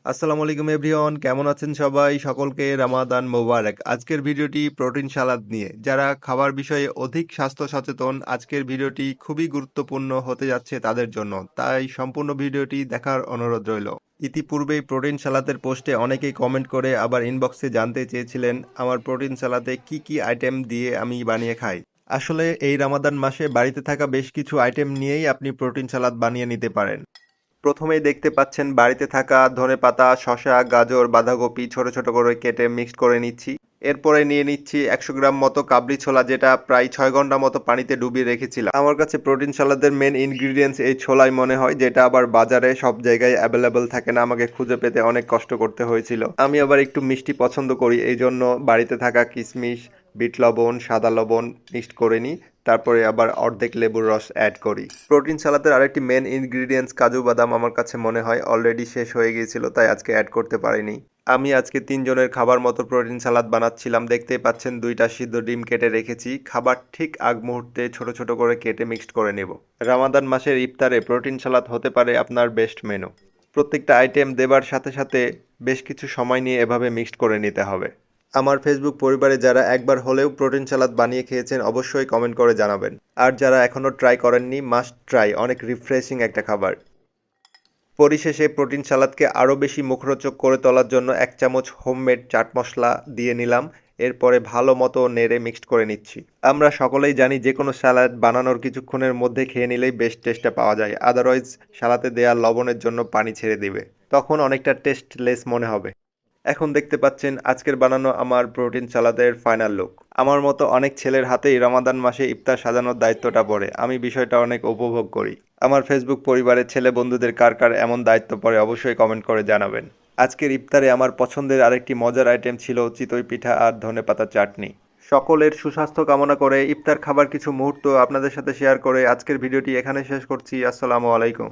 আসসালামু আলাইকুম এভরিওয়ান, কেমন আছেন সবাই? সকলকে রামাদান মোবারক। আজকের ভিডিওটি প্রোটিন সালাদ নিয়ে। যারা খাবার বিষয়ে অধিক স্বাস্থ্য সচেতন, আজকের ভিডিওটি খুবই গুরুত্বপূর্ণ হতে যাচ্ছে তাদের জন্য। তাই সম্পূর্ণ ভিডিওটি দেখার অনুরোধ রইল। ইতিপূর্বেই প্রোটিন সালাদের পোস্টে অনেকেই কমেন্ট করে আবার ইনবক্সে জানতে চেয়েছিলেন আমার প্রোটিন সালাদে কি কি আইটেম দিয়ে আমি বানিয়ে খাই। আসলে এই রামাদান মাসে বাড়িতে থাকা বেশ কিছু আইটেম নিয়েই আপনি প্রোটিন সালাদ বানিয়ে নিতে পারেন। প্রথমেই দেখতে পাচ্ছেন বাড়িতে থাকা ধনেপাতা, শসা, গাজর, বাঁধাকপি ছোট ছোট করে কেটে মিক্সড করে নিচ্ছি। এরপরে নিয়ে নিচ্ছি 100 গ্রাম মতো কাবলি ছোলা, যেটা প্রায় 6 ঘন্টা মতো পানিতে ডুবিয়ে রেখেছিলাম। আমার কাছে প্রোটিন সালাদের মেন ইনগ্রিডিয়েন্টস এই ছোলাই মনে হয়, যেটা আবার বাজারে সব জায়গায় অ্যাভেলেবল থাকে না, আমাকে খুঁজে পেতে অনেক কষ্ট করতে হয়েছিল। আমি আবার একটু মিষ্টি পছন্দ করি, এই জন্য বাড়িতে থাকা কিশমিশ, বিট লবণ, সাদা লবণ মিক্সড করে নিই। তারপরে আবার অর্ধেক লেবুর রস অ্যাড করি। প্রোটিন সালাদের আরেকটি মেন ইনগ্রিডিয়েন্টস কাজু বাদাম আমার কাছে মনে হয় অলরেডি শেষ হয়ে গিয়েছিল, তাই আজকে অ্যাড করতে পারিনি। আমি আজকে 3 জনের খাবার মতো প্রোটিন সালাদ বানাচ্ছিলাম। দেখতেই পাচ্ছেন 2টা সিদ্ধ ডিম কেটে রেখেছি। খাবার ঠিক আগ মুহূর্তে ছোট ছোট করে কেটে মিক্সড করে নেব। রামাদান মাসের ইফতারে প্রোটিন সালাদ হতে পারে আপনার বেস্ট মেনু। প্রত্যেকটা আইটেম দেবার সাথে সাথে বেশ কিছু সময় নিয়ে এভাবে মিক্সড করে নিতে হবে। আমার ফেসবুক পরিবারে যারা একবার হলেও প্রোটিন সালাদ বানিয়ে খেয়েছেন অবশ্যই কমেন্ট করে জানাবেন। আর যারা এখনও ট্রাই করেননি, মাস্ট ট্রাই, অনেক রিফ্রেশিং একটা খাবার। পরিশেষে প্রোটিন সালাদকে আরও বেশি মুখরোচক করে তোলার জন্য 1 চামচ হোমমেড চাট মশলা দিয়ে নিলাম। এরপরে ভালো মতো নেড়ে মিক্সড করে নিচ্ছি। আমরা সকলেই জানি যে কোনো স্যালাড বানানোর কিছুক্ষণের মধ্যে খেয়ে নিলেই বেশ টেস্টটা পাওয়া যায়, আদারওয়াইজ সালাতে দেওয়া লবণের জন্য পানি ছেড়ে দিবে, তখন অনেকটা টেস্টলেস মনে হবে। এখন দেখতে পাচ্ছেন আজকের বানানো আমার প্রোটিন সালাদের ফাইনাল লুক। আমার মতো অনেক ছেলের হাতেই রমাদান মাসে ইফতার সাজানোর দায়িত্বটা পড়ে, আমি বিষয়টা অনেক উপভোগ করি। আমার ফেসবুক পরিবারের ছেলে বন্ধুদের কার কার এমন দায়িত্ব পড়ে অবশ্যই কমেন্ট করে জানাবেন। আজকের ইফতারে আমার পছন্দের আরেকটি মজার আইটেম ছিল চিতই পিঠা আর ধনেপাতা চাটনি। সকলের সুস্বাস্থ্য কামনা করে ইফতার খাবার কিছু মুহূর্ত আপনাদের সাথে শেয়ার করে আজকের ভিডিওটি এখানে শেষ করছি। আসসালামু আলাইকুম।